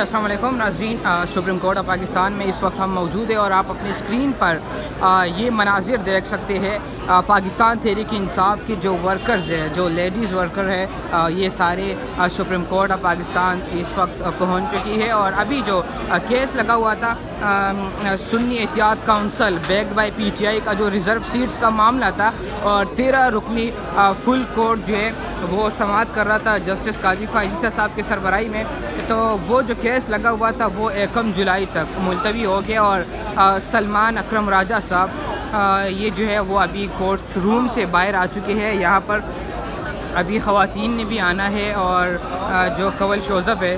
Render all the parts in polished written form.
السلام علیکم ناظرین، سپریم کورٹ آف پاکستان میں اس وقت ہم موجود ہیں اور آپ اپنی اسکرین پر یہ مناظر دیکھ سکتے ہیں پاکستان تحریک انصاف کے جو ورکرز ہیں، جو لیڈیز ورکر ہے، یہ سارے سپریم کورٹ آف پاکستان اس وقت پہنچ چکی ہے۔ اور ابھی جو کیس لگا ہوا تھا سنی احتیاط council back by P T I کا جو ریزرو سیٹس کا معاملہ تھا، اور 13 رکنی فل کورٹ جو ہے وہ سماعت کر رہا تھا جسٹس قاضی فائزہ صاحب کے سربراہی میں، تو وہ جو کیس لگا ہوا تھا وہ 1 جولائی تک ملتوی ہو گیا۔ اور سلمان اکرم راجہ صاحب یہ جو ہے وہ ابھی کورٹ روم سے باہر آ چکے ہیں۔ یہاں پر ابھی خواتین نے بھی آنا ہے، اور جو قول شوذب ہے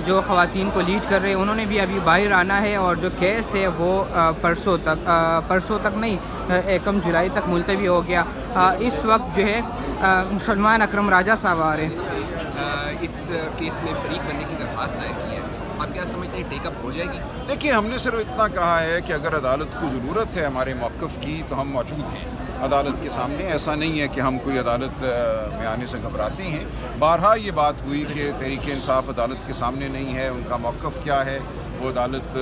جو خواتین کو لیڈ کر رہے ہیں، انہوں نے بھی ابھی باہر آنا ہے، اور جو کیس ہے وہ پرسوں تک نہیں 1 جولائی تک ملتوی ہو گیا۔ اس وقت جو ہے سلمان اکرم راجہ صاحب آ رہے ہیں۔ اس کیس میں فریق بننے کی درخواست دائر کی ہے، آپ کیا سمجھتے ہیں ٹیک اپ ہو جائے گی؟ دیکھیے، ہم نے صرف اتنا کہا ہے کہ اگر عدالت کو ضرورت ہے ہمارے موقف کی تو ہم موجود ہیں عدالت کے سامنے۔ ایسا نہیں ہے کہ ہم کوئی عدالت میں آنے سے گھبراتے ہیں۔ بارہا یہ بات ہوئی کہ تحریک انصاف عدالت کے سامنے نہیں ہے، ان کا موقف کیا ہے وہ عدالت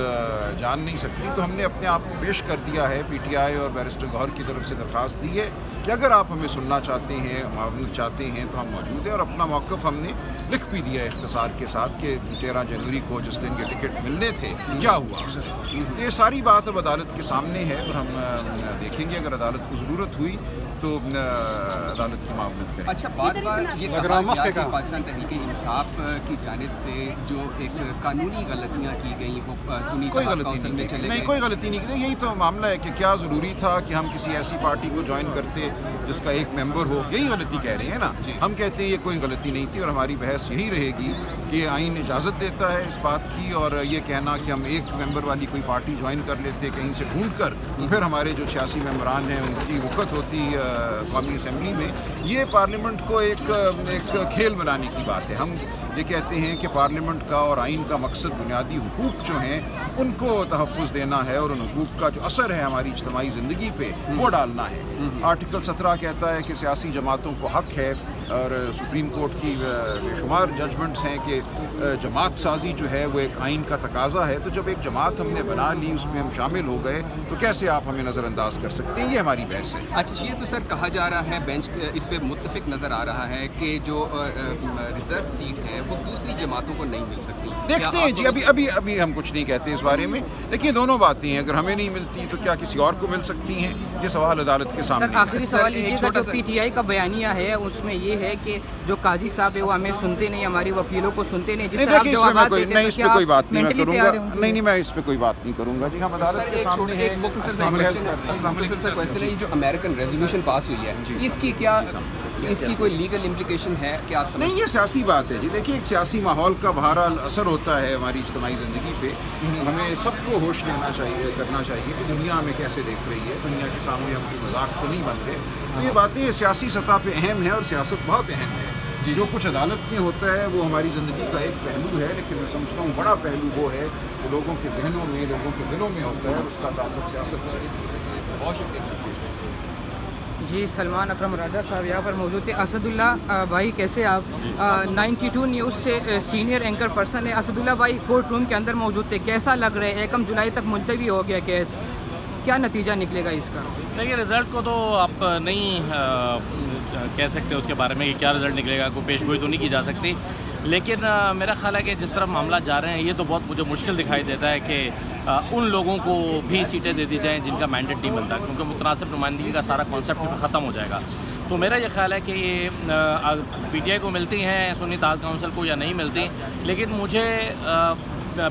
جان نہیں سکتی، تو ہم نے اپنے آپ کو پیش کر دیا ہے۔ پی ٹی آئی اور بیرسٹر گوہر کی طرف سے درخواست دی ہے کہ اگر آپ ہمیں سننا چاہتے ہیں، معاونت چاہتے ہیں تو ہم موجود ہیں، اور اپنا موقف ہم نے لکھ بھی دیا ہے اختصار کے ساتھ کہ 13 جنوری کو جس دن کے ٹکٹ ملنے تھے کیا ہوا اس دن۔ تو یہ ساری بات اب عدالت کے سامنے ہے، اور ہم دیکھیں گے اگر عدالت کو ضرورت ہوئی تو عدالت کی معاونت کریں۔ اچھا، بار بار یہ کہا گیا کہ پاکستان تحریک انصاف کی جانب سے جو ایک قانونی غلطیاں کی گئیں وہ سنی کوئی غلطی نہیں، کوئی غلطی نہیں کی۔ یہی تو معاملہ ہے کہ کیا ضروری تھا کہ ہم کسی ایسی پارٹی کو جوائن کرتے جس کا ایک ممبر ہو، یہی غلطی کہہ رہے ہیں نا۔ ہم کہتے ہیں یہ کوئی غلطی نہیں تھی، اور ہماری بحث یہی رہے گی کہ آئین اجازت دیتا ہے اس بات کی، اور یہ کہنا کہ ہم ایک ممبر والی کوئی پارٹی جوائن کر لیتے کہیں سے ڈھونڈ کر، پھر ہمارے جو 86 ممبران ہیں ان کی وقت ہوتی قومی اسمبلی میں، یہ پارلیمنٹ کو ایک کھیل بنانے کی بات ہے۔ ہم یہ کہتے ہیں کہ پارلیمنٹ کا اور آئین کا مقصد بنیادی حقوق جو ہیں ان کو تحفظ دینا ہے، اور ان حقوق کا جو اثر ہے ہماری اجتماعی زندگی پہ وہ ڈالنا ہے۔ آرٹیکل 17 کہتا ہے کہ سیاسی جماعتوں کو حق ہے، اور سپریم کورٹ کی بے شمار ججمنٹس ہیں کہ جماعت سازی جو ہے وہ ایک آئین کا تقاضا ہے۔ تو جب ایک جماعت ہم نے بنا لی، اس میں ہم شامل ہو گئے، تو کیسے آپ ہمیں نظر انداز کر سکتے ہیں؟ یہ ہماری بحث ہے۔ اچھا، یہ تو سر کہا جا رہا ہے، بینچ اس پہ متفق نظر آ رہا ہے کہ جو ریزرو سیٹ ہے وہ دوسری جماعتوں کو نہیں مل سکتی۔ دیکھتے ہیں جی، ابھی ہم کچھ نہیں کہتے اس بارے میں، لیکن دونوں باتیں ہیں، اگر ہمیں نہیں ملتی تو کیا کسی اور کو مل سکتی ہیں؟ یہ سوال عدالت کے سامنے ہے۔ آخری سوال یہ جو پی ٹی آئی کا بیانیہ ہے اس میں یہ ہے کہ جو قاضی صاحب ہے وہ ہمیں سنتے نہیں، ہماری وکیلوں کو سنتے نہیں، جس طرح آپ جوابات دیتے ہیں۔ نہیں، اس پہ کوئی بات نہیں میں کروں گا، نہیں میں اس پہ کوئی بات نہیں کروں گا جی، ہم عدالت کے سامنے ہیں۔ مختصر کویسچن ہے، یہ جو امریکن ریزولوشن پاس ہوئی ہے اس کی کوئی لیگل امپلیکیشن ہے کہ آپ نہیں؟ یہ سیاسی بات ہے جی۔ دیکھیے، ایک سیاسی ماحول کا بہرحال اثر ہوتا ہے ہماری اجتماعی زندگی پہ۔ ہمیں سب کو ہوش لینا چاہیے، کرنا چاہیے کہ دنیا ہمیں کیسے دیکھ رہی ہے، دنیا کے سامنے ہم کوئی مذاق تو نہیں بن گئے۔ تو یہ باتیں سیاسی سطح پہ اہم ہیں، اور سیاست بہت اہم ہے۔ جو کچھ عدالت میں ہوتا ہے وہ ہماری زندگی کا ایک پہلو ہے، لیکن میں سمجھتا ہوں بڑا پہلو وہ ہے جو لوگوں کے ذہنوں میں، لوگوں کے دلوں میں ہوتا ہے، اس کا تعلق سیاست سے۔ بہت شکریہ جی، سلمان اکرم راجہ صاحب یہاں پر موجود تھے۔ اسد اللہ بھائی کیسے آپ 92 نیوز سے سینئر اینکر پرسن ہے۔ اسد اللہ بھائی کورٹ روم کے اندر موجود تھے، کیسا لگ رہا ہے؟ 1 جولائی تک ملتوی ہو گیا کیس، کیا نتیجہ نکلے گا اس کا؟ دیکھیے، رزلٹ کو تو آپ نہیں کہہ سکتے اس کے بارے میں کہ کیا رزلٹ نکلے گا، کوئی پیش گوئی تو نہیں کی جا سکتی، لیکن میرا خیال ہے کہ جس طرح معاملہ جا رہے ہیں یہ تو بہت مجھے مشکل دکھائی دیتا ہے کہ ان لوگوں کو بھی سیٹیں دے دی جائیں جن کا مینڈیٹ نہیں بنتا، کیونکہ متناسب نمائندگی کا سارا کانسیپٹ ختم ہو جائے گا۔ تو میرا یہ خیال ہے کہ یہ پی ٹی آئی کو ملتی ہیں، سنی احتیاط کونسل کو یا نہیں ملتی، لیکن مجھے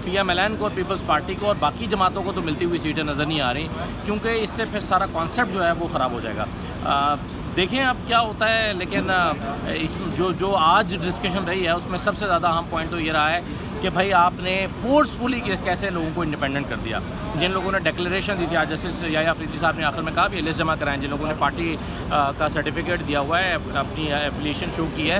پی ایم ایل این کو اور پیپلز پارٹی کو اور باقی جماعتوں کو تو ملتی ہوئی سیٹیں نظر نہیں آ رہی، کیونکہ اس سے پھر سارا کانسیپٹ جو ہے وہ خراب ہو جائے گا۔ دیکھیں اب کیا ہوتا ہے، لیکن جو آج ڈسکشن رہی ہے اس میں سب سے زیادہ اہم پوائنٹ تو یہ رہا ہے کہ بھائی آپ نے فورسفلی کیسے لوگوں کو انڈیپینڈنٹ کر دیا۔ جن لوگوں نے ڈیکلیریشن دی تھی، آج جسٹس یحییٰ افریدی صاحب نے آخر میں کہا بھی لسٹ جمع کرائیں، جن لوگوں نے پارٹی کا سرٹیفکیٹ دیا ہوا ہے، اپنی ایفیلیشن شو کی ہے،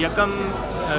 1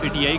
PTI